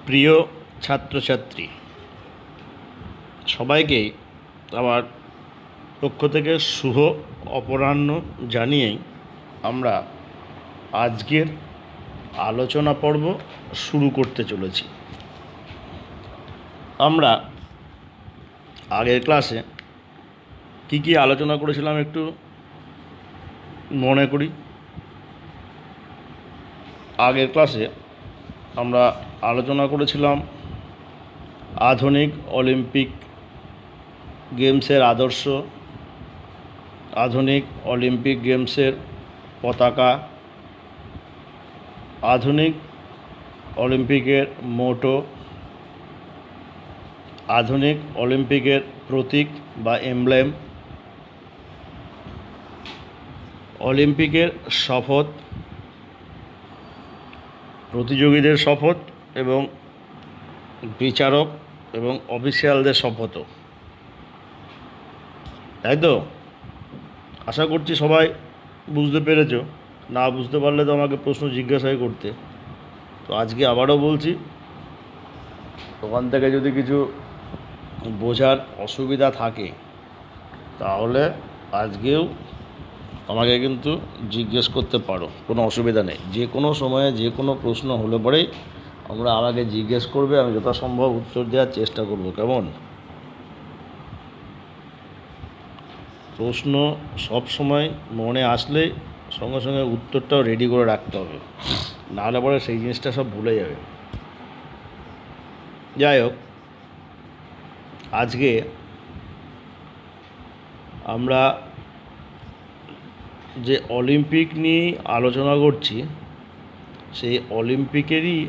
প্রিয় ছাত্রছাত্রী সবাইকেই আমার পক্ষ থেকে শুভ অপরাহ্ন জানিয়েই আমরা আজকের আলোচনা পর্ব শুরু করতে চলেছি। আমরা আগের ক্লাসে কি আলোচনা করেছিলাম একটু মনে করি। আগের ক্লাসে আমরা আলোচনা করেছিলাম আধুনিক অলিম্পিক গেমসের আদর্শ, আধুনিক অলিম্পিক গেমসের পতাকা, আধুনিক অলিম্পিকের মোটো, আধুনিক অলিম্পিকের প্রতীক বা এমব্লেম, অলিম্পিকের শপথ, প্রতিযোগীদের শপথ এবং বিচারক এবং অফিসিয়ালদের শপথও। তাই তো আশা করছি সবাই বুঝতে পেরেছ। না বুঝতে পারলে তো আমাকে প্রশ্ন জিজ্ঞাসাই করতে। তো আজকে আবারও বলছি, ওখান থেকে যদি কিছু বোঝার অসুবিধা থাকে তাহলে আজকেও আমাকে কিন্তু জিজ্ঞেস করতে পারো, কোনো অসুবিধা নেই। যে কোনো সময়ে যে কোনো প্রশ্ন হলে পরেই আমাকে জিজ্ঞেস করবে, আমি যথাসম্ভব উত্তর দেওয়ার চেষ্টা করব। কেমন? প্রশ্ন সব সময় মনে আসলে সঙ্গে সঙ্গে উত্তরটাও রেডি করে রাখতে হবে, নাহলে পরে সেই জিনিসটা সব ভুলে যাবে। যাই হোক, আজকে আমরা যে অলিম্পিক নিয়ে আলোচনা করছি সেই অলিম্পিকেরই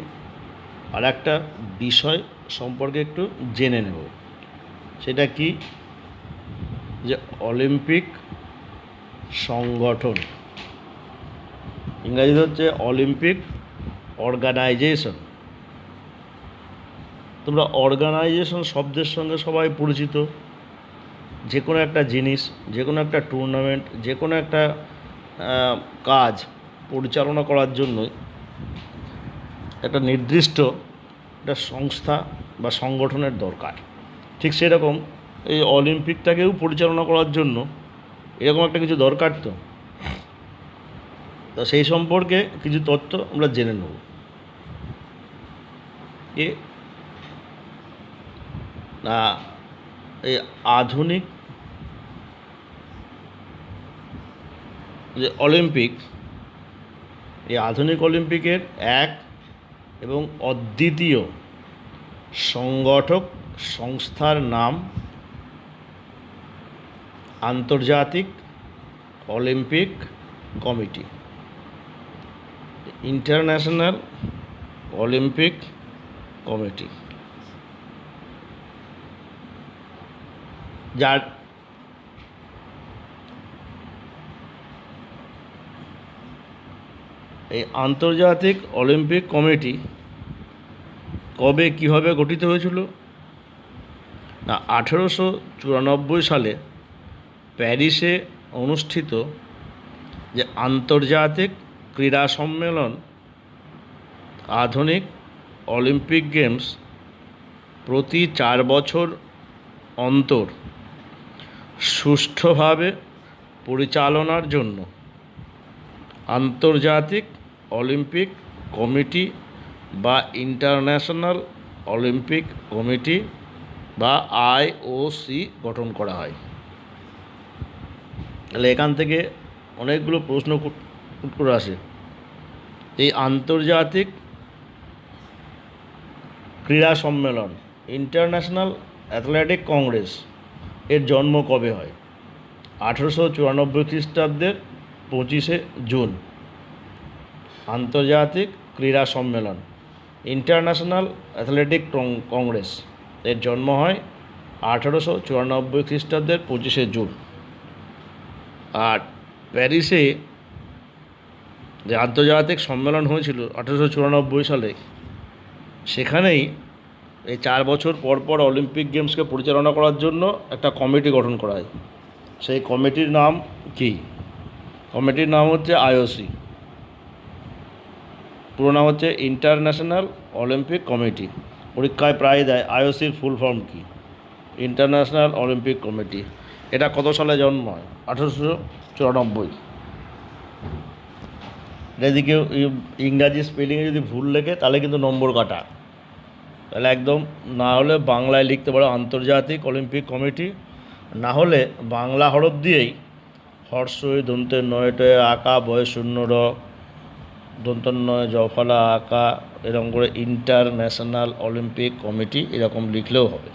আর একটা বিষয় সম্পর্কে একটু জেনে নেব। সেটা কি? যে অলিম্পিক সংগঠন, ইংরাজিতে হচ্ছে অলিম্পিক অর্গানাইজেশন। তোমরা অর্গানাইজেশন শব্দের সঙ্গে সবাই পরিচিত। যে কোনো একটা জিনিস, যে কোনো একটা টুর্নামেন্ট, যে কোনো একটা কাজ পরিচালনা করার জন্য একটা নির্দিষ্ট একটা সংস্থা বা সংগঠনের দরকার। ঠিক সেরকম এই অলিম্পিকটাকেও পরিচালনা করার জন্য এরকম একটা কিছু দরকার। তো সেই সম্পর্কে কিছু তথ্য আমরা জেনে নেব। এই আধুনিক যে অলিম্পিক, এই আধুনিক অলিম্পিকের এক এবং অদ্বিতীয় সংগঠক সংস্থার নাম আন্তর্জাতিক Olympic committee, international Olympic committee, যার এই আন্তর্জাতিক অলিম্পিক কমিটি কবে কীভাবে গঠিত হয়েছিল না, 1894 সালে প্যারিসে অনুষ্ঠিত যে আন্তর্জাতিক ক্রীড়া সম্মেলন আধুনিক অলিম্পিক গেমস প্রতি 4 বছর অন্তর সুষ্ঠুভাবে পরিচালনার জন্য আন্তর্জাতিক অলিম্পিক কমিটি বা ইন্টারন্যাশনাল অলিম্পিক কমিটি বা IOC গঠন করা হয়। তাহলে এখান থেকে অনেকগুলো প্রশ্ন করে আসে। এই আন্তর্জাতিক ক্রীড়া সম্মেলন, ইন্টারন্যাশনাল অ্যাথলেটিক কংগ্রেস, এর জন্ম কবে হয়? 1894 খ্রিস্টাব্দের 25শে জুন। আন্তর্জাতিক ক্রীড়া সম্মেলন, ইন্টারন্যাশনাল অ্যাথলেটিক কংগ্রেস, এর জন্ম হয় 1894 খ্রিস্টাব্দের 25শে জুন। আর প্যারিসে যে আন্তর্জাতিক সম্মেলন হয়েছিল 1894 সালে, সেখানেই এই 4 বছর পর পর অলিম্পিক গেমসকে পরিচালনা করার জন্য একটা কমিটি গঠন করা হয়। সেই কমিটির নাম কি? কমিটির নাম হচ্ছে IOC, পুরো নাম হচ্ছে ইন্টারন্যাশনাল অলিম্পিক কমিটি। পরীক্ষায় প্রায় দেয়, আইওসির ফুল ফর্ম কী? International Olympic Committee. এটা কত সালে জন্ম হয়? 1894। যদি কেউ ইংরাজি স্পেলিংয়ে যদি ভুল লেখে তাহলে কিন্তু নম্বর কাটা, তাহলে একদম, না হলে বাংলায় লিখতে পারো আন্তর্জাতিক অলিম্পিক কমিটি, না হলে বাংলা হরফ দিয়েই হর্ষই দন্তের নয়টে আঁকা বয় শূন্য র দন্তন্নয় জফলা আঁকা এরকম করে ইন্টারন্যাশনাল অলিম্পিক কমিটি এরকম লিখলেও হবে।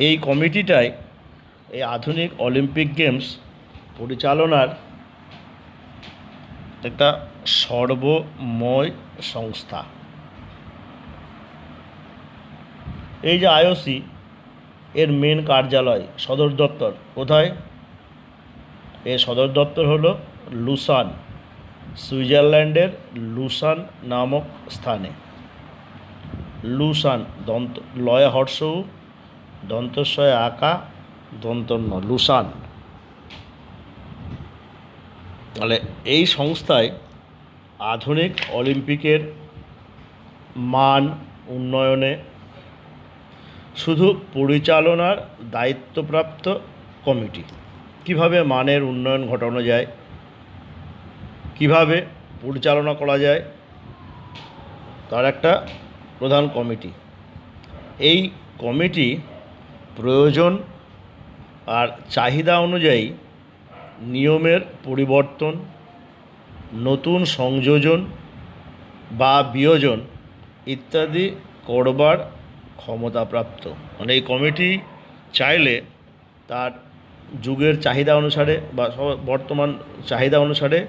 এই কমিটিটাই এই আধুনিক অলিম্পিক গেমস পরিচালনার একটা সর্বময় সংস্থা। এই যে আইওসি, এর মেন কার্যালয়, সদর দপ্তর কোথায়? এর সদর দপ্তর হলো লুসান, সুইজারল্যান্ডের লুসান নামক স্থানে। লুসান, দন্ত লয় হর্ষউ দন্তস্বয় আঁকা দন্তন্য, লুসান। তাহলে এই সংস্থায় আধুনিক অলিম্পিকের মান উন্নয়নে শুধু পরিচালনার দায়িত্বপ্রাপ্ত কমিটি। কিভাবে মানের উন্নয়ন ঘটানো যায়, কিভাবে পরিচালনা করা যায়, তার একটা প্রধান কমিটি। এই কমিটি প্রয়োজন আর চাহিদা অনুযায়ী নিয়মের পরিবর্তন, নতুন সংযোজন বা বিয়োজন ইত্যাদি করবার ক্ষমতাপ্রাপ্ত। মানে এই কমিটি চাইলে তার যুগের চাহিদা অনুসারে বা বর্তমান চাহিদা অনুসারে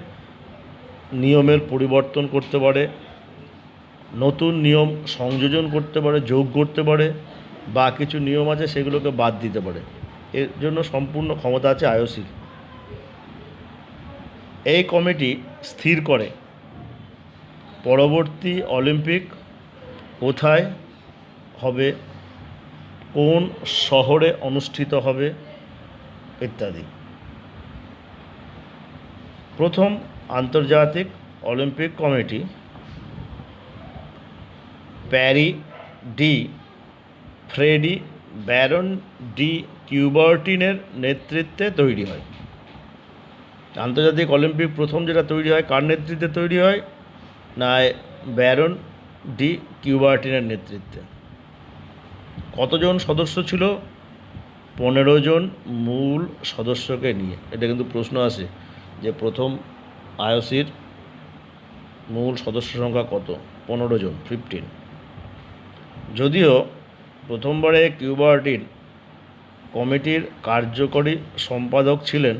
নিয়মের পরিবর্তন করতে পারে, নতুন নিয়ম সংযোজন করতে পারে, যোগ করতে পারে, বা কিছু নিয়ম আছে সেগুলোকে বাদ দিতে পারে। এর জন্য সম্পূর্ণ ক্ষমতা আছে আইওসির। এই কমিটি স্থির করে পরবর্তী অলিম্পিক কোথায় হবে, কোন শহরে অনুষ্ঠিত হবে ইত্যাদি। প্রথম আন্তর্জাতিক Olympic Committee Pierre de Fredy Baron de কিউবার্টিনের নেতৃত্বে তৈরি হয়। আন্তর্জাতিক অলিম্পিক প্রথম যেটা তৈরি হয় কার নেতৃত্বে তৈরি হয়? না, ব্যারন ডি কিউবার্টিনের নেতৃত্বে। কতজন সদস্য ছিল? 15 জন মূল সদস্যকে নিয়ে। এটা কিন্তু প্রশ্ন আসে যে প্রথম আইওসির মূল সদস্য সংখ্যা কত? 15 জন, 15। যদিও প্রথমবারে কিউবার্টিন কমিটির কার্যকরী সম্পাদক ছিলেন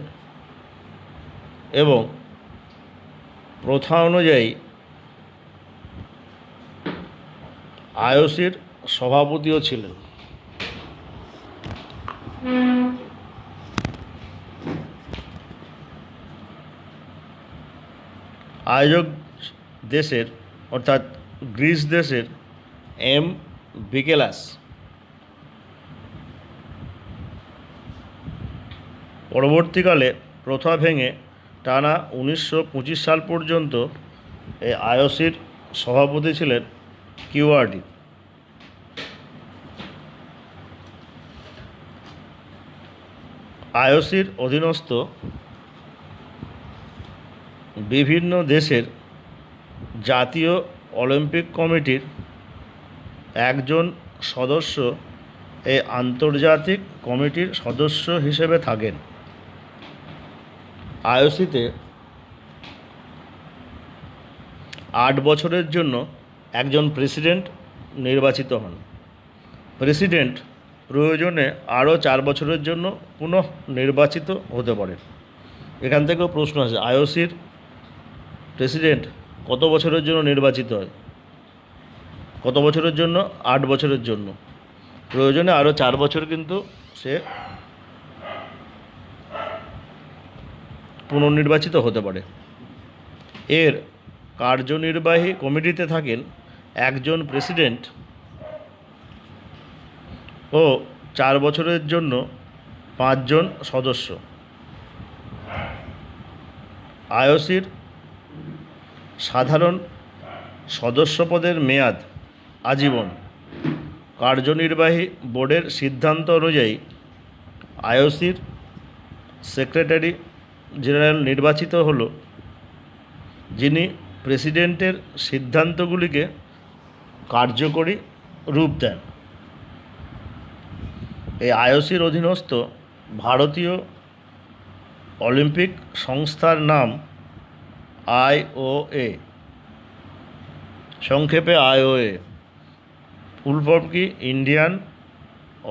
এবং প্রথা অনুযায়ী আইওসির সভাপতিও ছিলেন। আয়োজক দেশের অর্থাৎ গ্রিস দেশের এম ভিকেলাস পরবর্তীকালে প্রথা ভেঙে টানা 1925 সাল পর্যন্ত এই আইওসির সভাপতি ছিলেন কিউবার্টিন। আইওসির অধীনস্থ বিভিন্ন দেশের জাতীয় অলিম্পিক কমিটির একজন সদস্য এই আন্তর্জাতিক কমিটির সদস্য হিসেবে থাকেন। আইওসিতে 8 বছরের জন্য একজন প্রেসিডেন্ট নির্বাচিত হন। প্রেসিডেন্ট প্রয়োজনে আরও 4 বছরের জন্য পুনঃ নির্বাচিত হতে পারেন। এখান থেকেও প্রশ্ন আছে, আইওসির প্রেসিডেন্ট কত বছরের জন্য নির্বাচিত হয়? কত বছরের জন্য? 8 বছরের জন্য। প্রয়োজনে আরও 4 বছর কিন্তু সে পুনর্নির্বাচিত হতে পারে। এর কার্যনির্বাহী কমিটিতে থাকেন একজন প্রেসিডেন্ট ও 4 বছরের জন্য 5 জন সদস্য। আইওসির সাধারণ সদস্যপদের মেয়াদ আজীবন। কার্যনির্বাহী বোর্ডের সিদ্ধান্ত অনুযায়ী আইওসির সেক্রেটারি জেনারেল নির্বাচিত হলো, যিনি প্রেসিডেন্টের সিদ্ধান্তগুলিকে কার্যকরী রূপ দেন। এই আইওসির অধীনস্থ ভারতীয় অলিম্পিক সংস্থার নাম আইওএ, সংক্ষেপে আইওএ। ফুল ফর্ম কি? Indian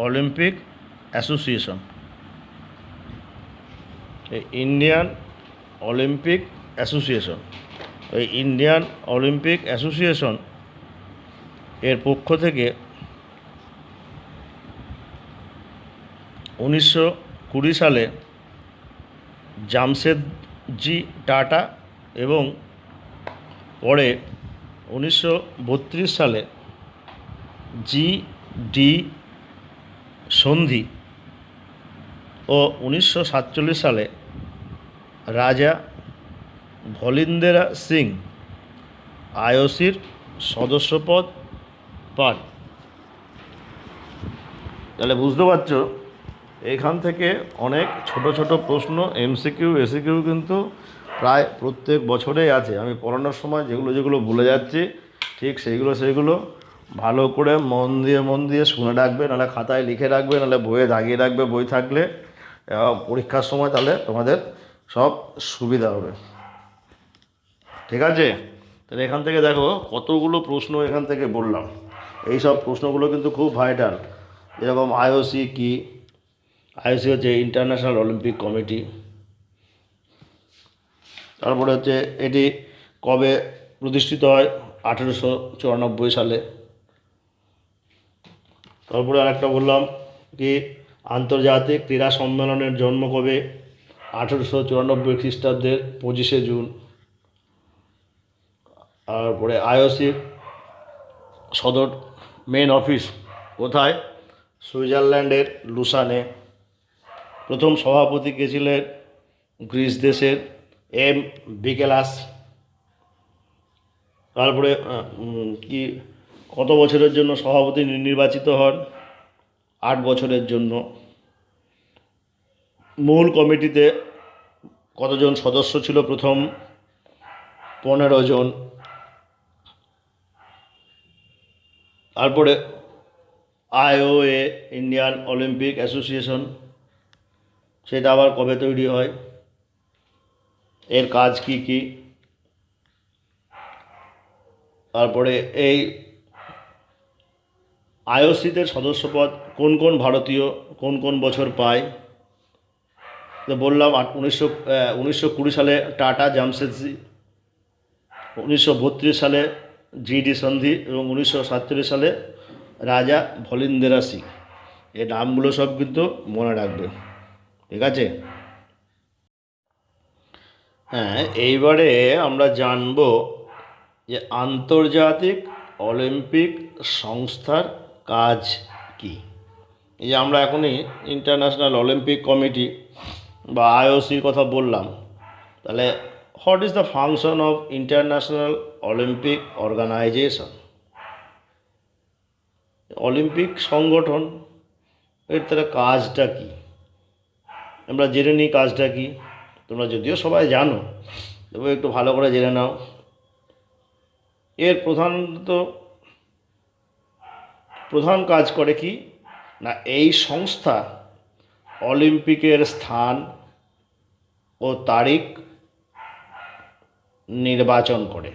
Olympic association. এই ইন্ডিয়ান অলিম্পিক অ্যাসোসিয়েশন, এই ইন্ডিয়ান অলিম্পিক অ্যাসোসিয়েশন এর পক্ষ থেকে 1920 সালে জামশেদজি টাটা এবং পরে 1932 সালে জি.ডি. সন্ধি ও 1947 সালে রাজা ভলিন্দেরা সিং আইওসির সদস্যপদ পান। তাহলে বুঝতে পারছো এখান থেকে অনেক ছোট ছোট প্রশ্ন এমসিকিউ এসিকিউ কিন্তু প্রায় প্রত্যেক বছরেই আছে। আমি পড়ানোর সময় যেগুলো যেগুলো ভুলে যাচ্ছি ঠিক সেইগুলো ভালো করে মন দিয়ে শুনে রাখবে, নাহলে খাতায় লিখে রাখবে, নাহলে বইয়ে দাগিয়ে রাখবে বই থাকলে। পরীক্ষার সময় তাহলে তোমাদের সব সুবিধা হবে। ঠিক আছে? তাহলে এখান থেকে দেখো কতগুলো প্রশ্ন এখান থেকে বললাম। এই সব প্রশ্নগুলো কিন্তু খুব ভাইটাল। যেরকম আইওসি কি? আইওসি হচ্ছে ইন্টারন্যাশনাল অলিম্পিক কমিটি। তারপরে হচ্ছে এটি কবে প্রতিষ্ঠিত হয়? 1894 সালে। তারপরে আরেকটা বললাম কি, আন্তর্জাতিক ক্রীড়া সম্মেলনের জন্ম কবে? 1894 খ্রিস্টাব্দের 25শে জুন। তারপরে আইওসির সদর মেন অফিস কোথায়? সুইজারল্যান্ডের লুসানে। প্রথম সভাপতি কে ছিলেন? গ্রিস দেশের এম বিকেলাস। তারপরে কি কত বছরের জন্য সভাপতি নির্বাচিত হন? 8 বছরের জন্য। মূল কমিটিতে কতজন সদস্য ছিল? প্রথম 15 জন। তারপরে আইওএ ইন্ডিয়ান অলিম্পিক অ্যাসোসিয়েশন, সেটা আবার কবে তৈরি হয়? এর কাজ কি কি? তারপরে এই আইওসিতে সদস্যপদ কোন কোন ভারতীয় কোন কোন বছর পায়? তো বললাম 1920 সালে টাটা জামশেদজি, 1932 সালে জি.ডি. সন্ধি এবং 1947 সালে রাজা ভলিন্দেরা সিং। এই নামগুলো সব কিন্তু মনে রাখবে। ঠিক আছে? হ্যাঁ, এইবারে আমরা জানব যে আন্তর্জাতিক অলিম্পিক সংস্থার কাজ কি। এই যে আমরা এখনই ইন্টারন্যাশনাল অলিম্পিক কমিটি বা আইওসির কথা বললাম, তাহলে what is the function of International Olympic Organization? Olympic সংগঠন এর তাহলে কাজটা কি? আমরা জেনে নিই কাজটা কি। তোমরা যদিও সবাই জানো, তবে একটু ভালো করে জেনে নাও। এর প্রধান কাজ করে কি না, এই সংস্থা অলিম্পিকের স্থান ও তারিখ নির্বাচন করে।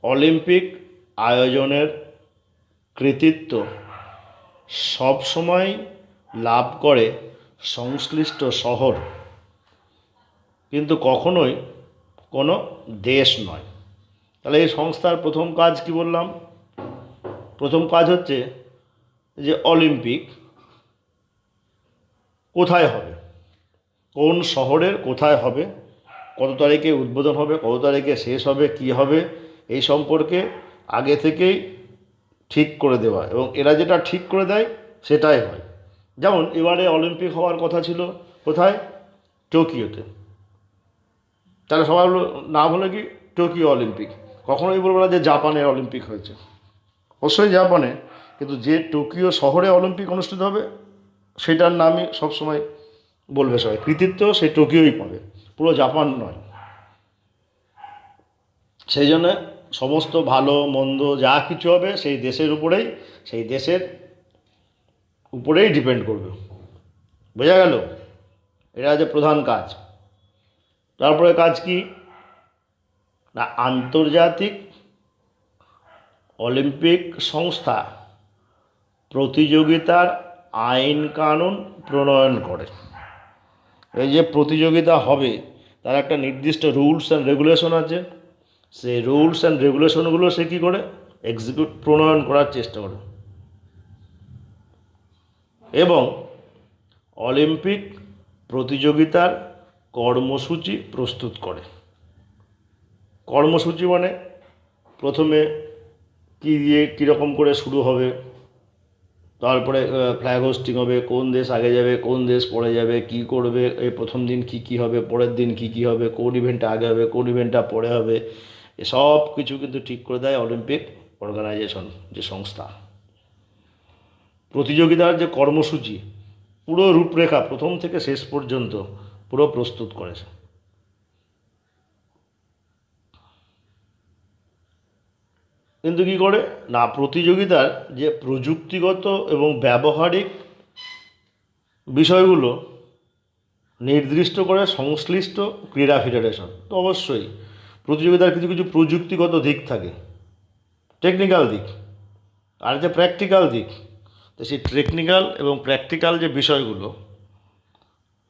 অলিম্পিক আয়োজনের কৃতিত্ব সবসময় লাভ করে সংশ্লিষ্ট শহর, কিন্তু কখনোই কোনো দেশ নয়। তাহলে এই সংস্থার প্রথম কাজ কি বললাম? প্রথম কাজ হচ্ছে যে অলিম্পিক কোথায় হবে, কোন শহরের কোথায় হবে, কত তারিখে উদ্বোধন হবে, কত তারিখে শেষ হবে, কি হবে, এই সম্পর্কে আগে থেকেই ঠিক করে দেওয়া, এবং এরা যেটা ঠিক করে দেয় সেটাই হয়। যেমন এবারে অলিম্পিক হওয়ার কথা ছিল কোথায়? টোকিওতে। তাহলে সবাই নাম হলো কি টোকিও অলিম্পিক। কখনোই বলবো না যে জাপানের অলিম্পিক হয়েছে, অবশ্যই জাপানে, কিন্তু যে টোকিও শহরে অলিম্পিক অনুষ্ঠিত হবে সেটার নামই সবসময় বলবে সবাই, কৃতিত্ব সেই টোকিওই পাবে, পুরো জাপান নয়। সেই জন্য সমস্ত ভালো মন্দ যা কিছু হবে সেই দেশের উপরেই ডিপেন্ড করবে। বোঝা গেল? এটা হচ্ছে প্রধান কাজ। তারপরে কাজ কি না, আন্তর্জাতিক অলিম্পিক সংস্থা প্রতিযোগিতার আইন কানুন প্রণয়ন করে। এই যে প্রতিযোগিতা হবে তার একটা নির্দিষ্ট রুলস অ্যান্ড রেগুলেশন আছে, সেই রুলস অ্যান্ড রেগুলেশনগুলো সে কী করে প্রণয়ন করার চেষ্টা করে এবং অলিম্পিক প্রতিযোগিতার কর্মসূচি প্রস্তুত করে। কর্মসূচি মানে প্রথমে কী দিয়ে কীরকম করে শুরু হবে, তারপরে ফ্ল্যাগ হোস্টিং হবে, কোন দেশ আগে যাবে, কোন দেশ পরে যাবে, কি করবে, এই প্রথম দিন কী হবে, পরের দিন কী হবে, কোন ইভেন্টটা আগে হবে, কোন ইভেন্টটা পরে হবে, এসব কিছু কিন্তু ঠিক করে দেয় অলিম্পিক অর্গানাইজেশন, যে সংস্থা। প্রতিযোগিতার যে কর্মসূচি পুরো রূপরেখা প্রথম থেকে শেষ পর্যন্ত পুরো প্রস্তুত করেছে। কিন্তু কী করে না, প্রতিযোগিতার যে প্রযুক্তিগত এবং ব্যবহারিক বিষয়গুলো নির্দিষ্ট করে সংশ্লিষ্ট ক্রীড়া ফেডারেশন। তো অবশ্যই প্রতিযোগিতার কিছু কিছু প্রযুক্তিগত দিক থাকে, টেকনিক্যাল দিক, আর যে প্র্যাকটিক্যাল দিক, তো সেই টেকনিক্যাল এবং প্র্যাকটিক্যাল যে বিষয়গুলো,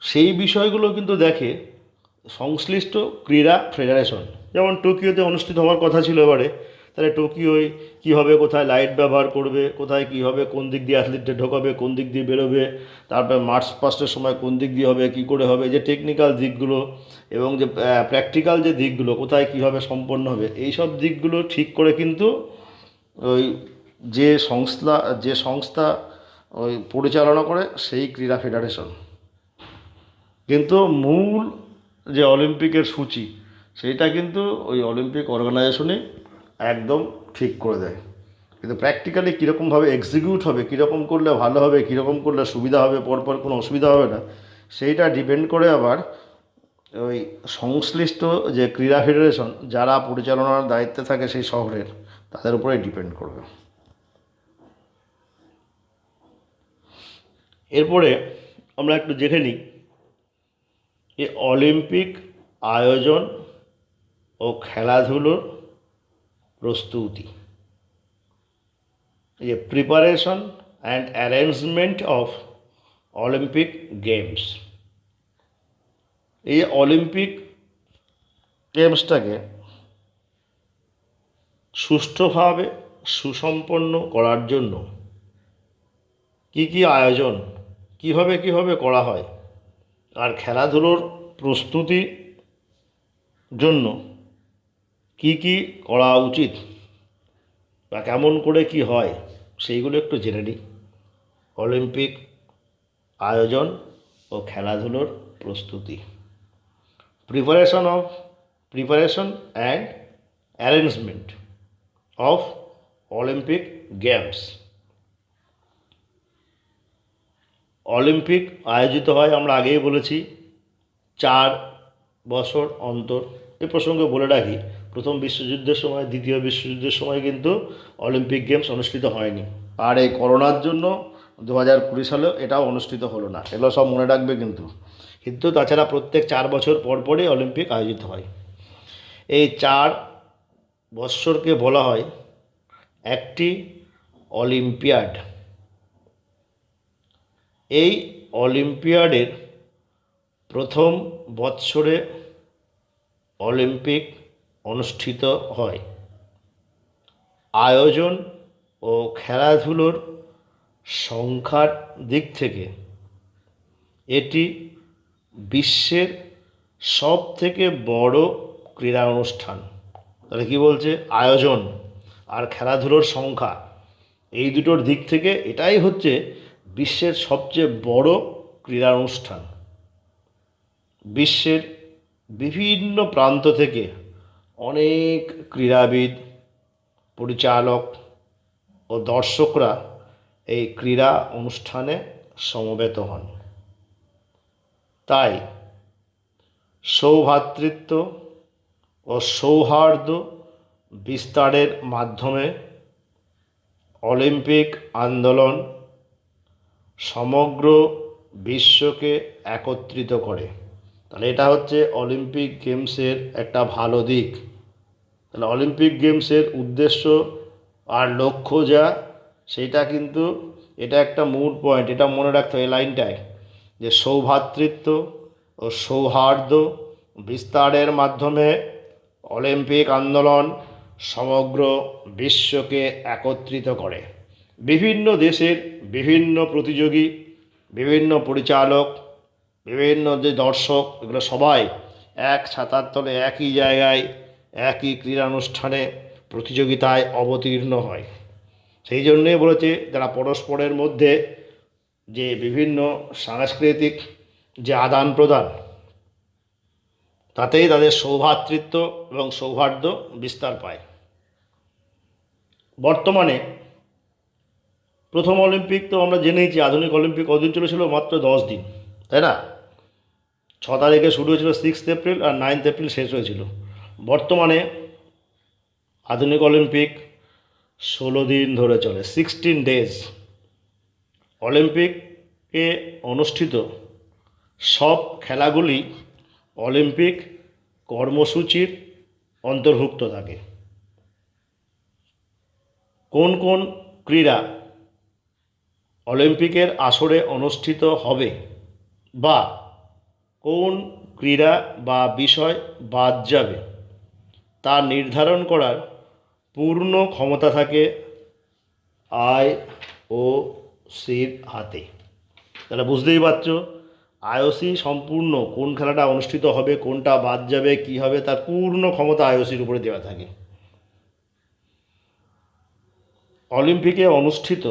সেই বিষয়গুলো কিন্তু দেখে সংশ্লিষ্ট ক্রীড়া ফেডারেশন। যেমন টোকিওতে অনুষ্ঠিত হওয়ার কথা ছিল এবারে, তাহলে টোকিওয় কী হবে, কোথায় লাইট ব্যবহার করবে, কোথায় কী হবে, কোন দিক দিয়ে অ্যাথলিটদের ঢোকাবে, কোন দিক দিয়ে বেরোবে, তারপরে মার্চ পাস্টের সময় কোন দিক দিয়ে হবে, কী করে হবে, যে টেকনিক্যাল দিকগুলো এবং যে প্র্যাকটিক্যাল যে দিকগুলো, কোথায় কীভাবে সম্পন্ন হবে, এই সব দিকগুলো ঠিক করে কিন্তু ওই যে সংস্থা ওই পরিচালনা করে সেই ক্রীড়া ফেডারেশন। কিন্তু মূল যে অলিম্পিকের সূচি সেইটা কিন্তু ওই অলিম্পিক অর্গানাইজেশনই একদম ঠিক করে দেয়। কিন্তু প্র্যাকটিক্যালি কীরকমভাবে এক্সিকিউট হবে, কীরকম করলে ভালো হবে, কীরকম করলে সুবিধা হবে, পরপর কোনো অসুবিধা হবে না, সেইটা ডিপেন্ড করে আবার ওই সংশ্লিষ্ট যে ক্রীড়া ফেডারেশন যারা পরিচালনার দায়িত্বে থাকে সেই শহরের, তাদের উপরে ডিপেন্ড করবে। এরপরে আমরা একটু দেখে নিই এই অলিম্পিক আয়োজন ও খেলাধুলোর প্রস্তুতি, এই preparation and arrangement of Olympic games. এই অলিম্পিক গেমসটাকে সুষ্ঠুভাবে সুসম্পন্ন করার জন্য কি কি আয়োজন, কিভাবে করা হয়, আর খেলাধুলোর প্রস্তুতির জন্য কি কি করা উচিত বা কেমন করে কি হয়, সেইগুলো একটু জেনে নিই। অলিম্পিক আয়োজন ও খেলাধুলোর প্রস্তুতি, preparation and arrangement of Olympic games. Olympic আয়োজিত হয়, আমরা আগেই বলেছি, 4 বছর অন্তর। এ প্রসঙ্গে বলে রাখি, প্রথম বিশ্বযুদ্ধের সময়, দ্বিতীয় বিশ্বযুদ্ধের সময় কিন্তু অলিম্পিক গেমস অনুষ্ঠিত হয়নি, আর এই করোনার জন্য 2020 সালেও এটাও অনুষ্ঠিত হলো না। এগুলো সব মনে রাখবে কিন্তু। তাছাড়া প্রত্যেক 4 বছর পরই অলিম্পিক আয়োজিত হয়। এই 4 বৎসরকে বলা হয় একটি অলিম্পিয়াড। এই অলিম্পিয়াডের প্রথম বৎসরে অলিম্পিক অনুষ্ঠিত হয়। আয়োজন ও খেলাধুলোর সংখ্যার দিক থেকে এটি বিশ্বের সবথেকে বড় ক্রীড়া অনুষ্ঠান। তাহলে কী বলছে, আয়োজন আর খেলাধুলোর সংখ্যা, এই দুটোর দিক থেকে এটাই হচ্ছে বিশ্বের সবচেয়ে বড় ক্রীড়া অনুষ্ঠান। বিশ্বের বিভিন্ন প্রান্ত থেকে অনেক ক্রীড়াবিদ, পরিচালক ও দর্শকরা এই ক্রীড়া অনুষ্ঠানে সমবেত হন। তাই সৌভ্রাতৃত্ব ও সৌহার্দ্য বিস্তারের মাধ্যমে অলিম্পিক আন্দোলন সমগ্র বিশ্বকে একত্রিত করে। তাহলে এটা হচ্ছে অলিম্পিক গেমসের একটা ভালো দিক। তাহলে অলিম্পিক গেমসের উদ্দেশ্য আর লক্ষ্য যা, সেটা কিন্তু এটা একটা মূল পয়েন্ট, এটা মনে রাখতে হবে এই লাইনটায়, যে সৌভ্রাতৃত্ব ও সৌহার্দ্য বিস্তারের মাধ্যমে অলিম্পিক আন্দোলন সমগ্র বিশ্বকে একত্রিত করে। বিভিন্ন দেশের বিভিন্ন প্রতিযোগী, বিভিন্ন পরিচালক, বিভিন্ন যে দর্শক, এগুলো সবাই এক ছাতার তলে একই জায়গায় একই ক্রীড়ানুষ্ঠানে প্রতিযোগিতায় অবতীর্ণ হয়। সেই জন্যই বলেছে যারা পরস্পরের মধ্যে যে বিভিন্ন সাংস্কৃতিক যে আদান প্রদান, তাতেই তাদের সৌভ্রাতৃত্ব এবং সৌহার্দ্য বিস্তার পায়। বর্তমানে প্রথম অলিম্পিক তো আমরা জেনেইছি, আধুনিক অলিম্পিক কদিন চলেছিল? মাত্র 10 দিন, তাই না? 6 তারিখে শুরু হয়েছিল 6 এপ্রিল, আর 9 এপ্রিল শেষ হয়েছিল। বর্তমানে আধুনিক অলিম্পিক 16 দিন ধরে চলে, 16 ডেজ। অলিম্পিকে অনুষ্ঠিত সব খেলাগুলি অলিম্পিক কর্মসূচির অন্তর্ভুক্ত থাকে। কোন কোন ক্রীড়া অলিম্পিকের আসরে অনুষ্ঠিত হবে বা কোন ক্রীড়া বা বিষয় বাদ যাবে তা নির্ধারণ করার পূর্ণ ক্ষমতা থাকে আইওসির হাতে। তাহলে বুঝতেই পারছো, আইওসি সম্পূর্ণ কোন খেলাটা অনুষ্ঠিত হবে, কোনটা বাদ যাবে, কী হবে, তার পূর্ণ ক্ষমতা আইওসির উপরে দেওয়া থাকে। অলিম্পিকে অনুষ্ঠিত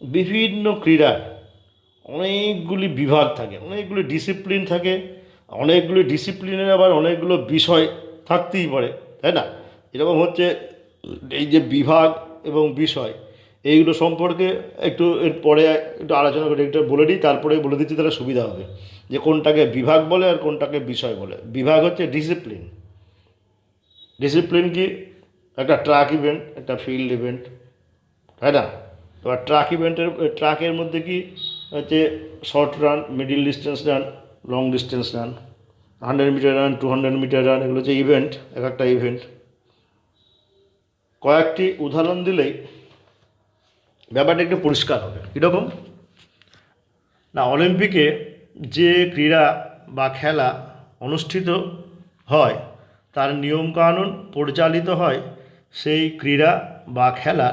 বিভিন্ন ক্রীড়ার অনেকগুলি বিভাগ থাকে, অনেকগুলি ডিসিপ্লিন থাকে, অনেকগুলি ডিসিপ্লিনের আবার অনেকগুলো বিষয় থাকতেই পারে, তাই না? এরকম হচ্ছে এই যে বিভাগ এবং বিষয়, এইগুলো সম্পর্কে একটু এর পরে একটু আলোচনা করে একটু বলে দিই, তারপরে বলে দিচ্ছি, তাহলে সুবিধা হবে যে কোনটাকে বিভাগ বলে আর কোনটাকে বিষয় বলে। বিভাগ হচ্ছে ডিসিপ্লিন। ডিসিপ্লিন কি? একটা ট্র্যাক ইভেন্ট, একটা ফিল্ড ইভেন্ট, তাই না? এবার ট্র্যাকের মধ্যে কি হচ্ছে? Short run, middle distance run, long distance run, 100 metre run, 200 metre run, এগুলো হচ্ছে ইভেন্ট, এক একটা ইভেন্ট। কয়েকটি উদাহরণ দিলেই ব্যাপারটা একটু পরিষ্কার হবে। কীরকম না, অলিম্পিকে যে ক্রীড়া বা খেলা অনুষ্ঠিত হয় তার নিয়মকানুন পরিচালিত হয় সেই ক্রীড়া বা খেলা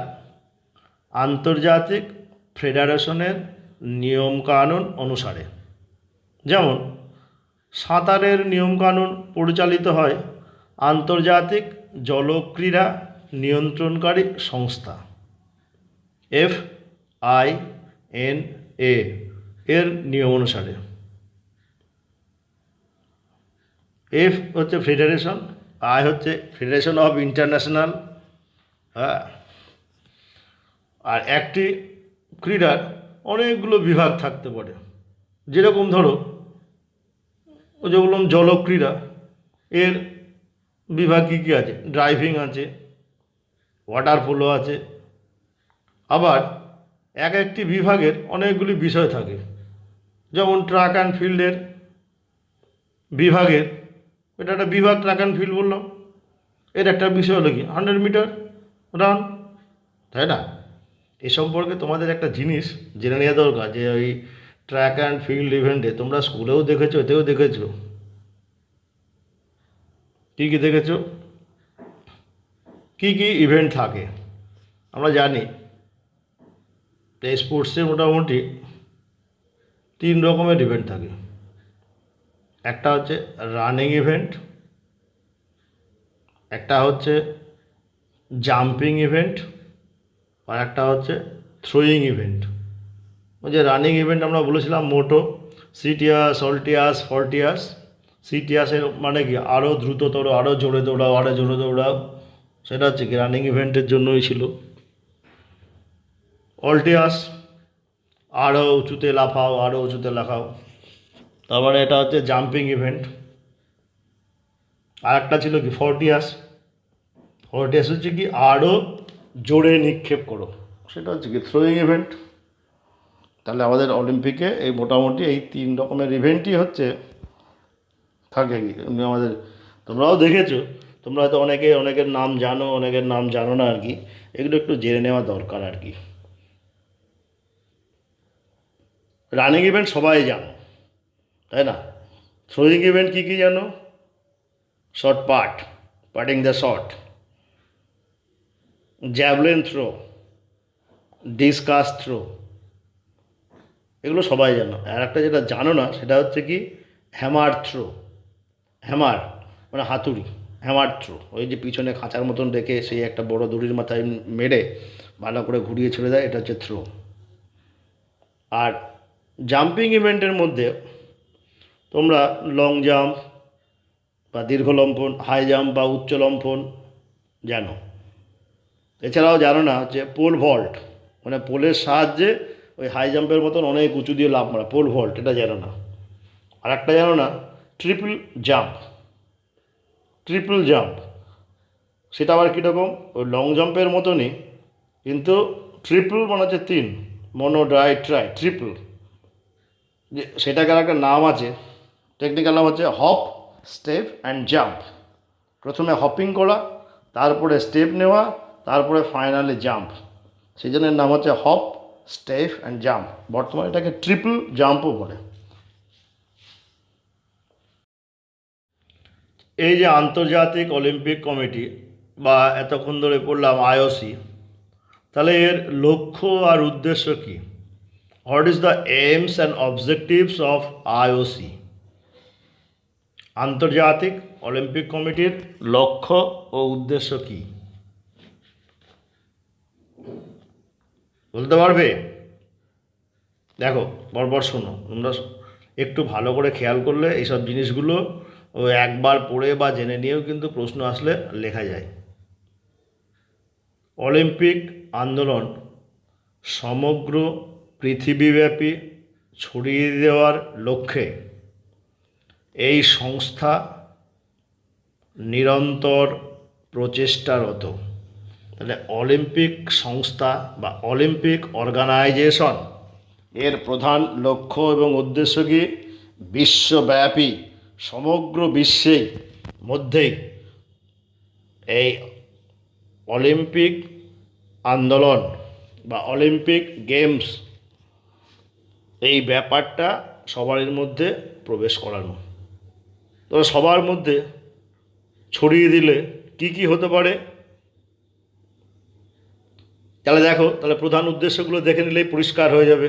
আন্তর্জাতিক ফেডারেশনের নিয়মকানুন অনুসারে। যেমন সাঁতারের নিয়মকানুন পরিচালিত হয় আন্তর্জাতিক জলক্রীড়া নিয়ন্ত্রণকারী সংস্থা FINA এর নিয়ম অনুসারে। F হচ্ছে ফেডারেশন, I হচ্ছে ফেডারেশন অফ ইন্টারন্যাশনাল। আর একটি ক্রীড়ার অনেকগুলো বিভাগ থাকতে পারে। যেরকম ধরো ওই যে বললাম জলক্রীড়া, এর বিভাগ কী কী আছে? ড্রাইভিং আছে, ওয়াটার পোলো আছে। আবার এক একটি বিভাগের অনেকগুলি বিষয় থাকে। যেমন ট্র্যাক অ্যান্ড ফিল্ডের বিভাগের, এটা একটা বিভাগ, ট্র্যাক অ্যান্ড ফিল্ড বললাম, এর একটা বিষয় হলো কি 100 মিটার রান, তাই না? এ সম্পর্কে তোমাদের একটা জিনিস জেনে নেওয়া দরকার, যে ওই ট্র্যাক অ্যান্ড ফিল্ড ইভেন্টে তোমরা স্কুলেও দেখেছো, এতেও দেখেছো, কী কী দেখেছো, কী কী ইভেন্ট থাকে আমরা জানি। এই স্পোর্টসে মোটামুটি 3 রকমের ইভেন্ট থাকে। একটা হচ্ছে রানিং ইভেন্ট, একটা হচ্ছে জাম্পিং ইভেন্ট, আর একটা হচ্ছে থ্রোয়িং ইভেন্ট। ওই যে রানিং ইভেন্ট আমরা বলেছিলাম মোটো, সিটিয়াস, অল্টিয়াস, ফর্টিয়াস। সিটিয়াসের মানে কি আরও দ্রুততর, আরও জোরে দৌড়াও, আরও জোরে দৌড়াও, সেটা হচ্ছে কি রানিং ইভেন্টের জন্যই ছিল। অল্টিয়াস, আরও উঁচুতে লাফাও, আরও উঁচুতে লাফাও। তারপরে এটা হচ্ছে জাম্পিং ইভেন্ট। আর একটা ছিল কি ফোর্টিয়াস। ফোর্টিয়াস হচ্ছে কি আরও জোরে নিক্ষেপ করো, সেটা হচ্ছে কি থ্রোয়িং ইভেন্ট। তাহলে আমাদের অলিম্পিকে এই মোটামুটি এই 3 রকমের ইভেন্টই হচ্ছে থাকে কি আমাদের। তোমরাও দেখেছো, তোমরা হয়তো অনেকের নাম জানো, অনেকের নাম জানো না আর কি। এগুলো একটু জেনে নেওয়া দরকার আর কি। রানিং ইভেন্ট সবাই জানো, তাই না? থ্রোয়িং ইভেন্ট কী কী জানো? Shot put, putting the shot, javelin throw, discus throw, এগুলো সবাই জানো। আর একটা যেটা জানো না সেটা হচ্ছে কি হ্যামার থ্রো। হ্যামার মানে হাতুড়ি, হ্যামার থ্রো। ওই যে পিছনে খাঁচার মতন রেখে সেই একটা বড় দড়ির মাথায় মেরে ভালো করে ঘুরিয়ে ছেড়ে দেয়, এটা হচ্ছে থ্রো। আর জাম্পিং ইভেন্টের মধ্যে তোমরা লং জাম্প বা দীর্ঘ লম্ফন, হাই জাম্প বা উচ্চ লম্ফন জানো। এছাড়াও জানো না হচ্ছে পোল ভল্ট, মানে পোলের সাহায্যে ওই হাই জাম্পের মতন অনেক উঁচু দিয়ে লাফ মারা, পোল ভল্ট, এটা জানো না। আর একটা জানো না ট্রিপল জাম্প। ট্রিপল জাম্প সেটা আবার কীরকম? ওই লং জাম্পের মতনই, কিন্তু ট্রিপল মানে হচ্ছে 3, মনো ডাই ট্রাই, ট্রিপল। যে সেটাকার একটা নাম আছে, টেকনিক্যাল নাম হচ্ছে হপ, স্টেপ অ্যান্ড জাম্প। প্রথমে হপিং করা, তারপরে স্টেপ নেওয়া, তারপরে ফাইনালি জাম্প। সেই জন্য নাম হচ্ছে হপ, স্টেপ অ্যান্ড জাম্প। বর্তমানে এটাকে ট্রিপল জাম্পও বলে। এই যে আন্তর্জাতিক অলিম্পিক কমিটি বা এতক্ষণ ধরে পড়লাম আইওসি, তাহলে এর লক্ষ্য আর উদ্দেশ্য কী? What is the aims and objectives of IOC? আন্তর্জাতিক অলিম্পিক কমিটির লক্ষ্য ও উদ্দেশ্য কী বলতে পারবে? দেখো পরপর শোনো, তোমরা একটু ভালো করে খেয়াল করলে এইসব জিনিসগুলো ও একবার পড়ে বা জেনে নিয়েও কিন্তু প্রশ্ন আসলে লেখা যায়। অলিম্পিক আন্দোলন সমগ্র পৃথিবীব্যাপী ছড়িয়ে দেওয়ার লক্ষ্যে এই সংস্থা নিরন্তর প্রচেষ্টারত। তাহলে অলিম্পিক সংস্থা বা অলিম্পিক অর্গানাইজেশন এর প্রধান লক্ষ্য এবং উদ্দেশ্য কি? বিশ্বব্যাপী, সমগ্র বিশ্বের মধ্যেই এই অলিম্পিক আন্দোলন বা অলিম্পিক গেমস এই ব্যাপারটা সবার মধ্যে প্রবেশ করানো। তো সবার মধ্যে ছড়িয়ে দিলে কি কি হতে পারে? তাহলে দেখো, তাহলে প্রধান উদ্দেশ্যগুলো দেখে নিলেই পরিষ্কার হয়ে যাবে।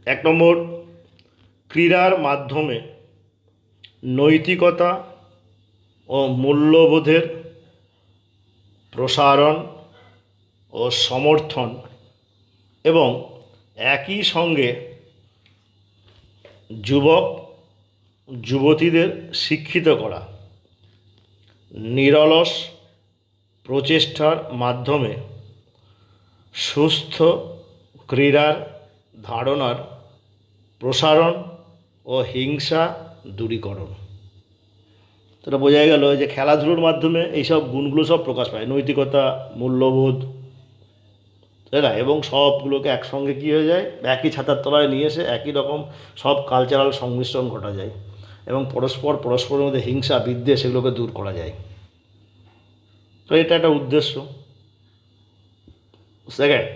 1 নম্বর, ক্রীড়ার মাধ্যমে নৈতিকতা ও মূল্যবোধের প্রসারণ ও সমর্থন, এবং একই সঙ্গে যুবক যুবতীদের শিক্ষিত করা। নিরলস প্রচেষ্টার মাধ্যমে সুস্থ ক্রীড়ার ধারণার প্রসারণ ও হিংসা দূরীকরণ। তো বোঝা গেল যে খেলাধুলোর মাধ্যমে এইসব গুণগুলো সব প্রকাশ পায়, নৈতিকতা, মূল্যবোধ, তাই না? এবং সবগুলোকে একসঙ্গে কী হয়ে যায়, একই ছাতার তলায় নিয়ে এসে একই রকম সব কালচারাল সংমিশ্রণ ঘটা যায় এবং পরস্পরের মধ্যে হিংসা বিদ্বেষ সেগুলোকে দূর করা যায়। তো এটা একটা উদ্দেশ্য। সেকেন্ড,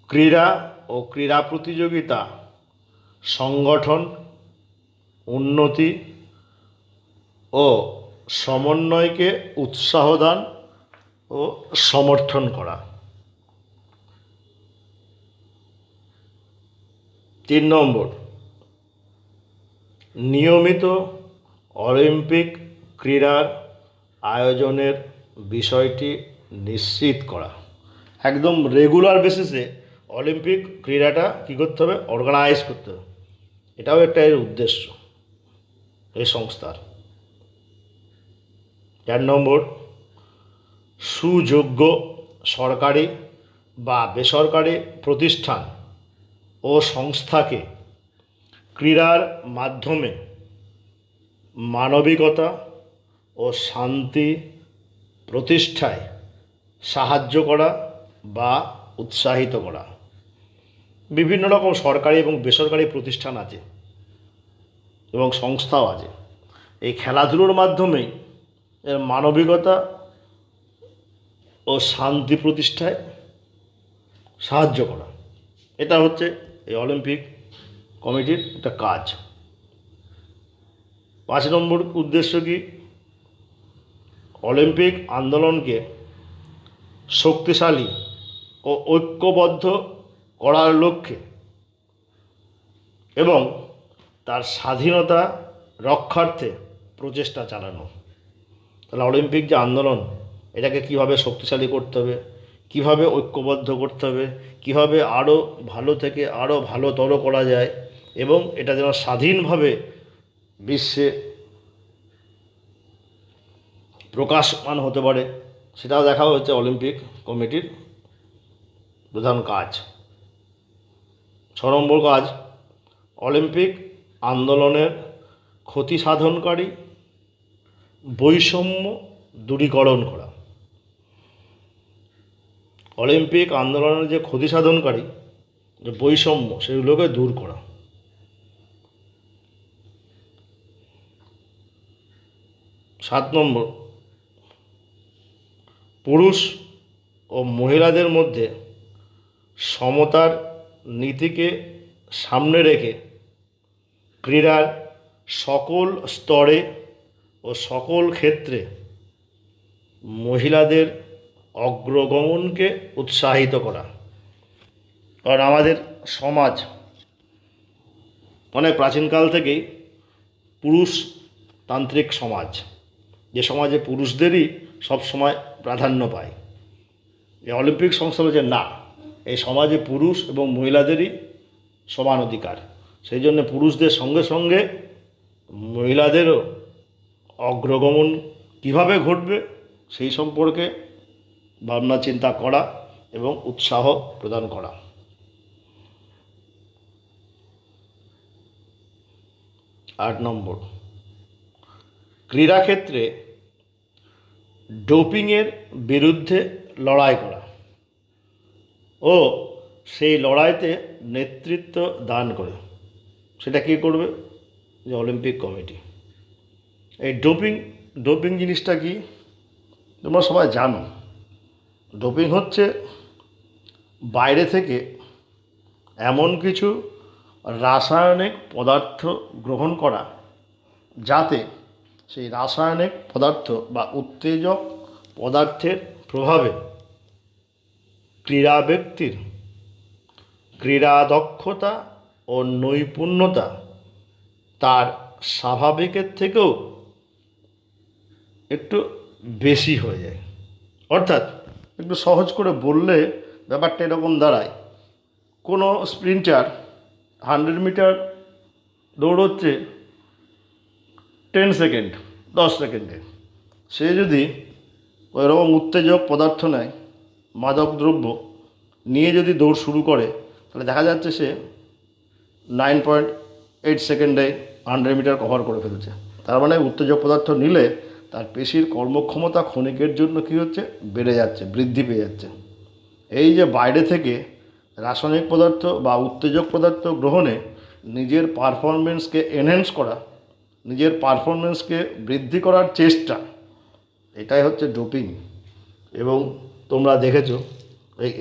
ক্রীড়া ও ক্রীড়া প্রতিযোগিতা সংগঠন, উন্নতি ও সমন্বয়কে উৎসাহ দান ও সমর্থন করা। 3 নম্বর, নিয়মিত অলিম্পিক ক্রীড়ার আয়োজনের বিষয়টি নিশ্চিত করা। একদম রেগুলার বেসিসে অলিম্পিক ক্রীড়াটা কী করতে হবে? অর্গানাইজ করতে হবে। এটাও একটা এর উদ্দেশ্য এই সংস্থার। 4 নম্বর, সুযোগ্য সরকারি বা বেসরকারি প্রতিষ্ঠান ও সংস্থাকে ক্রীড়ার মাধ্যমে মানবিকতা ও শান্তি প্রতিষ্ঠায় সাহায্য করা বা উৎসাহিত করা। বিভিন্ন রকম সরকারি এবং বেসরকারি প্রতিষ্ঠান আছে এবং সংস্থাও আছে। এই খেলাধুলোর মাধ্যমেই এর মানবিকতা ও শান্তি প্রতিষ্ঠায় সাহায্য করা, এটা হচ্ছে এই অলিম্পিক কমিটির একটা কাজ। 5 নম্বর উদ্দেশ্য কি? অলিম্পিক আন্দোলনকে শক্তিশালী ও ঐক্যবদ্ধ করার লক্ষ্যে এবং তার স্বাধীনতা রক্ষার্থে প্রচেষ্টা চালানো। তাহলে অলিম্পিক যে আন্দোলন, এটাকে কীভাবে শক্তিশালী করতে হবে, কীভাবে ঐক্যবদ্ধ করতে হবে, কীভাবে আরও ভালো থেকে আরও ভালোতর করা যায় এবং এটা যেন স্বাধীনভাবে বিশ্বে প্রকাশমান হতে পারে, সেটাও দেখা হচ্ছে অলিম্পিক কমিটির প্রধান কাজ। 6 নম্বর কাজ, অলিম্পিক আন্দোলনের ক্ষতি সাধনকারী বৈষম্য দূরীকরণ করা। অলিম্পিক আন্দোলনের যে ক্ষতি সাধনকারী যে বৈষম্য, সেগুলোকে দূর করা। 7 নম্বর, পুরুষ ও মহিলাদের মধ্যে সমতার নীতিকে সামনে রেখে ক্রীড়ার সকল স্তরে ও সকল ক্ষেত্রে মহিলাদের অগ্রগমনকে উৎসাহিত করা। কারণ আমাদের সমাজ অনেক প্রাচীনকাল থেকেই পুরুষতান্ত্রিক সমাজ, যে সমাজে পুরুষদেরই সবসময় প্রাধান্য পায়। এই অলিম্পিক সংস্থা বলছে না, এই সমাজে পুরুষ এবং মহিলাদেরই সমান অধিকার, সেই জন্য পুরুষদের সঙ্গে সঙ্গে মহিলাদেরও অগ্রগমন কীভাবে ঘটবে সেই সম্পর্কে ভাবনা চিন্তা করা এবং উৎসাহ প্রদান করা। 8 নম্বর, ক্রীড়াক্ষেত্রে ডোপিংয়ের বিরুদ্ধে লড়াই করা ও সেই লড়াইতে নেতৃত্ব দান করে। সেটা কী করবে? যে অলিম্পিক কমিটি। এই ডোপিং জিনিসটা কি তোমরা সবাই জানো। ডোপিং হচ্ছে বাইরে থেকে এমন কিছু রাসায়নিক পদার্থ গ্রহণ করা যাতে সেই রাসায়নিক পদার্থ বা উত্তেজক পদার্থের প্রভাবে ক্রীড়া ব্যক্তির ক্রীড়া দক্ষতা ও নৈপুণ্যতা তার স্বাভাবিকের থেকেও একটু বেশি হয়ে যায়। অর্থাৎ একটু সহজ করে বললে ব্যাপারটা এরকম দাঁড়ায়, কোনো স্প্রিন্টার 100 মিটার দৌড়চ্ছে 10 সেকেন্ড 10 সেকেন্ডে, সে যদি ওইরকম উত্তেজক পদার্থ নেয়, মাদক দ্রব্য নিয়ে যদি দৌড় শুরু করে, তাহলে দেখা যাচ্ছে সে 9.8 সেকেন্ডে 100 মিটার কভার করে ফেলছে। তার মানে উত্তেজক পদার্থ নিলে তার পেশির কর্মক্ষমতা ক্ষণিকের জন্য কী হচ্ছে? বেড়ে যাচ্ছে, বৃদ্ধি পেয়ে যাচ্ছে। এই যে বাইরে থেকে রাসায়নিক পদার্থ বা উত্তেজক পদার্থ গ্রহণে নিজের পারফরমেন্সকে এনহ্যান্স করা, নিজের পারফরমেন্সকে বৃদ্ধি করার চেষ্টা, এটাই হচ্ছে ডোপিং। এবং তোমরা দেখেছো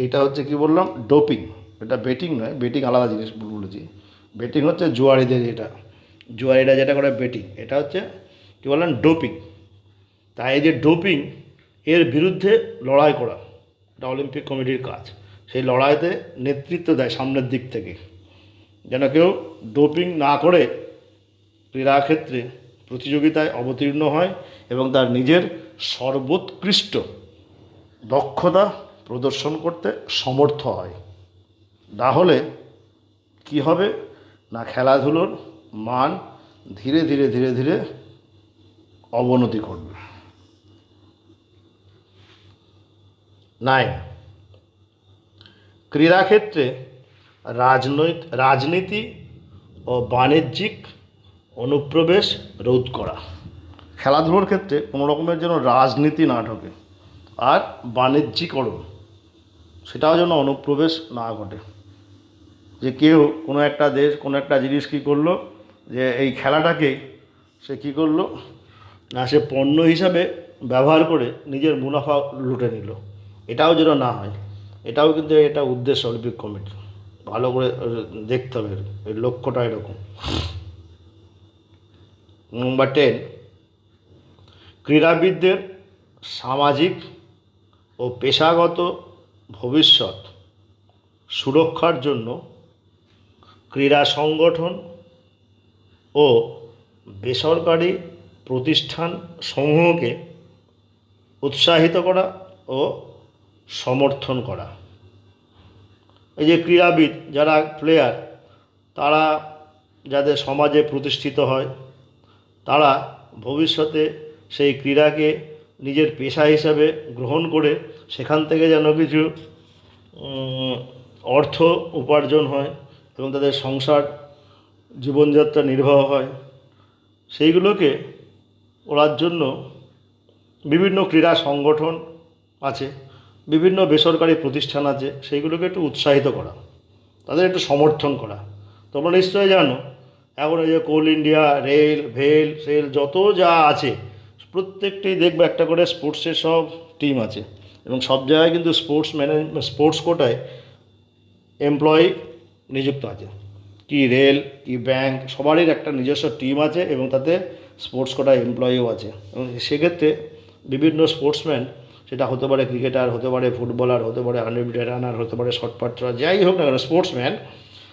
এইটা হচ্ছে কি বললাম? ডোপিং। এটা বেটিং নয়, বেটিং আলাদা জিনিস বলেছি। বেটিং হচ্ছে জুয়ারিদের, জুয়ারিরা যেটা করে বেটিং, এটা হচ্ছে কী বললাম? ডোপিং। তাই এই যে ডোপিং, এর বিরুদ্ধে লড়াই করা, এটা অলিম্পিক কমিটির কাজ। সেই লড়াইতে নেতৃত্ব দেয় সামনের দিক থেকে, যেন কেউ ডোপিং না করে ক্রীড়াক্ষেত্রে প্রতিযোগিতায় অবতীর্ণ হয় এবং তার নিজের সর্বোৎকৃষ্ট দক্ষতা প্রদর্শন করতে সমর্থ হয়। তাহলে কী হবে না, খেলাধুলোর মান ধীরে ধীরে ধীরে ধীরে অবনতি করবে। 9, ক্রীড়াক্ষেত্রে রাজনীতি ও বাণিজ্যিক অনুপ্রবেশ রোধ করা। খেলাধুলোর ক্ষেত্রে কোনো রকমের যেন রাজনীতি না ঢোকে, আর বাণিজ্যিকরণ সেটাও যেন অনুপ্রবেশ না ঘটে। যে কেউ কোনো একটা দেশ কোনো একটা জিনিস কী করলো, যে এই খেলাটাকেই সে কী করলো না, সে পণ্য হিসাবে ব্যবহার করে নিজের মুনাফা লুটে নিল, এটাও যেন না হয়। এটাও কিন্তু এটা উদ্দেশ্য অলিম্পিক কমিটি ভালো করে দেখতে হবে, এর লক্ষ্যটা এরকম। নম্বর 10, ক্রীড়াবিদদের সামাজিক ও পেশাগত ভবিষ্যৎ সুরক্ষার জন্য ক্রীড়া সংগঠন ও বেসরকারি প্রতিষ্ঠান সমূহকে উৎসাহিত করা ও সমর্থন করা। এই যে ক্রীড়াবিদ যারা প্লেয়ার, তারা যাতে সমাজে প্রতিষ্ঠিত হয়, তারা ভবিষ্যতে সেই ক্রীড়াকে নিজের পেশা হিসাবে গ্রহণ করে সেখান থেকে যেন কিছু অর্থ উপার্জন হয় এবং তাদের সংসার জীবনযাত্রা নির্বাহ হয়, সেইগুলোকে করার জন্য বিভিন্ন ক্রীড়া সংগঠন আছে, বিভিন্ন বেসরকারি প্রতিষ্ঠান আছে, সেইগুলোকে একটু উৎসাহিত করা, তাদের একটু সমর্থন করা। তোমরা নিশ্চয়ই জানো এখন এই যে কোল ইন্ডিয়া, রেল, ভেল, সেল যত যা আছে প্রত্যেকটি দেখবে একটা করে স্পোর্টসের সব টিম আছে, এবং সব জায়গায় কিন্তু স্পোর্টস কোটায় এমপ্লয়ি নিযুক্ত আছে। কি রেল, কি ব্যাংক, সবারই একটা নিজস্ব টিম আছে এবং তাতে স্পোর্টস কোটায় এমপ্লয়িও আছে। এবং সেক্ষেত্রে বিভিন্ন স্পোর্টসম্যান, সেটা হতে পারে ক্রিকেটার, হতে পারে ফুটবলার, হতে পারে 100 মিটার রানার, হতে পারে শর্টপাটরা, যাই হোক না কেন স্পোর্টসম্যান,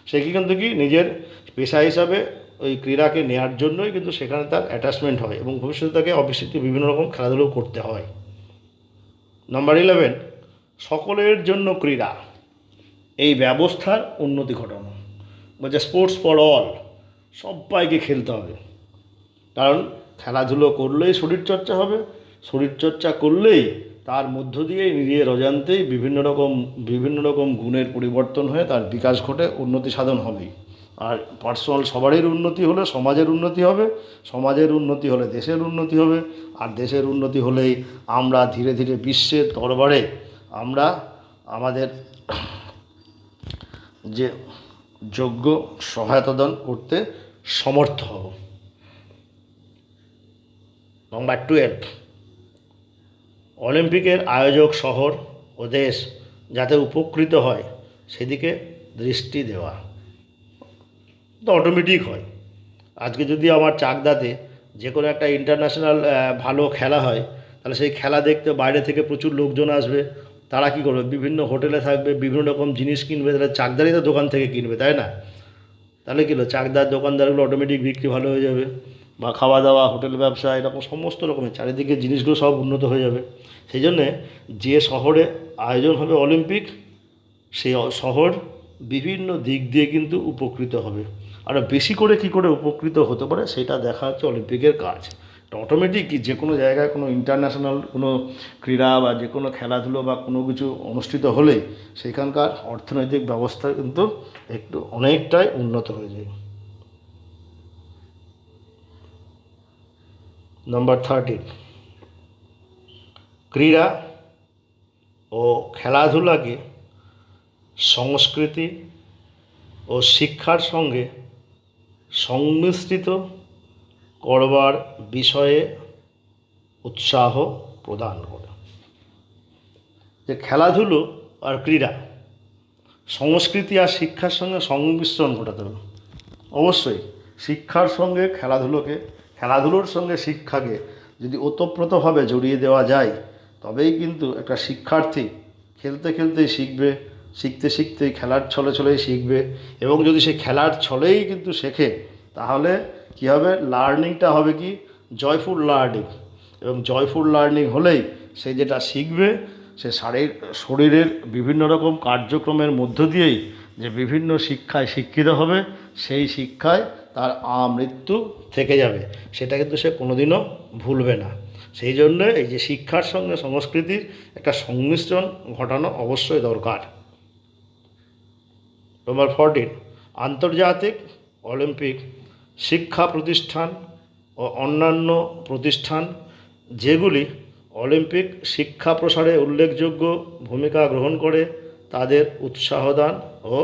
সে কিন্তু কি নিজের পেশা হিসাবে ওই ক্রীড়াকে নেওয়ার জন্যই কিন্তু সেখানে তার অ্যাটাচমেন্ট হয় এবং ভবিষ্যতে তাকে অবশ্যই বিভিন্ন রকম খেলাধুলো করতে হয়। নাম্বার 11, সকলের জন্য ক্রীড়া, এই ব্যবস্থার উন্নতি ঘটানো, বলছে স্পোর্টস ফর অল, সবাইকে খেলতে হবে। কারণ খেলাধুলো করলেই শরীরচর্চা হবে, শরীরচর্চা করলেই তার মধ্য দিয়ে নিজের অজান্তেই বিভিন্ন রকম গুণের পরিবর্তন হয়ে তার বিকাশ ঘটে, উন্নতি সাধন হবেই। আর পার্সোনাল সবারই উন্নতি হলে সমাজের উন্নতি হবে, সমাজের উন্নতি হলে দেশের উন্নতি হবে, আর দেশের উন্নতি হলেই আমরা ধীরে ধীরে বিশ্বের দরবারে আমরা আমাদের যে যোগ্য সহায়তা দান করতে সমর্থ হব। নাম্বার 12, অলিম্পিকের আয়োজক শহর ও দেশ যাতে উপকৃত হয় সেদিকে দৃষ্টি দেওয়া। তো অটোমেটিক হয়। আজকে যদি আমার চাকদাতে যে কোনো একটা ইন্টারন্যাশনাল ভালো খেলা হয়, তাহলে সেই খেলা দেখতে বাইরে থেকে প্রচুর লোকজন আসবে। তারা কী করবে, বিভিন্ন হোটেলে থাকবে, বিভিন্ন রকম জিনিস কিনবে, তাহলে চাকদারই তো দোকান থেকে কিনবে, তাই না? তাহলে কী হলো, চাকদার দোকানদারগুলো অটোমেটিক বিক্রি ভালো হয়ে যাবে, বা খাওয়া দাওয়া, হোটেল ব্যবসা, এরকম সমস্ত রকমের চারিদিকে জিনিসগুলো সব উন্নত হয়ে যাবে। সেই জন্যে যে শহরে আয়োজন হবে অলিম্পিক, সেই শহর বিভিন্ন দিক দিয়ে কিন্তু উপকৃত হবে। আরও বেশি করে কী করে উপকৃত হতে পারে সেটা দেখা হচ্ছে অলিম্পিকের কাজ। এটা অটোমেটিক যে কোনো জায়গায় কোনো ইন্টারন্যাশনাল কোনো ক্রীড়া বা যে কোনো খেলাধুলো বা কোনো কিছু অনুষ্ঠিত হলে সেখানকার অর্থনৈতিক ব্যবস্থা কিন্তু একটু অনেকটাই উন্নত হয়ে যায়। নাম্বার 13, ক্রীড়া ও খেলাধুলাকে সংস্কৃতি ও শিক্ষার সঙ্গে সংমিশ্রিত করবার বিষয়ে উৎসাহ প্রদান করে। যে খেলাধুলো আর ক্রীড়া সংস্কৃতি আর শিক্ষার সঙ্গে সংমিশ্রণ ঘটাতে হবে। অবশ্যই শিক্ষার সঙ্গে খেলাধুলোর সঙ্গে শিক্ষাকে যদি ওতপ্রোতভাবে জড়িয়ে দেওয়া যায়, তবেই কিন্তু একটা শিক্ষার্থী খেলতে খেলতেই শিখবে, শিখতে শিখতেই খেলার ছলে ছলেই শিখবে। এবং যদি সে খেলার ছলেই কিন্তু শেখে, তাহলে কী হবে, লার্নিংটা হবে কি জয়ফুল লার্নিং। এবং জয়ফুল লার্নিং হলেই সে যেটা শিখবে, সে শরীরের বিভিন্ন রকম কার্যক্রমের মধ্য দিয়েই যে বিভিন্ন শিক্ষায় শিক্ষিত হবে, সেই শিক্ষায় তার আমৃত্যু থেকে যাবে, সেটা কিন্তু সে কোনোদিনও ভুলবে না। সেই জন্য এই যে শিক্ষার সঙ্গে সংস্কৃতির একটা সংমিশ্রণ ঘটানো অবশ্যই দরকার। নম্বর 14, আন্তর্জাতিক অলিম্পিক শিক্ষা প্রতিষ্ঠান ও অন্যান্য প্রতিষ্ঠান যেগুলি অলিম্পিক শিক্ষা প্রসারে উল্লেখযোগ্য ভূমিকা গ্রহণ করে তাদের উৎসাহ দান ও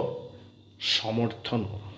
সমর্থন করা।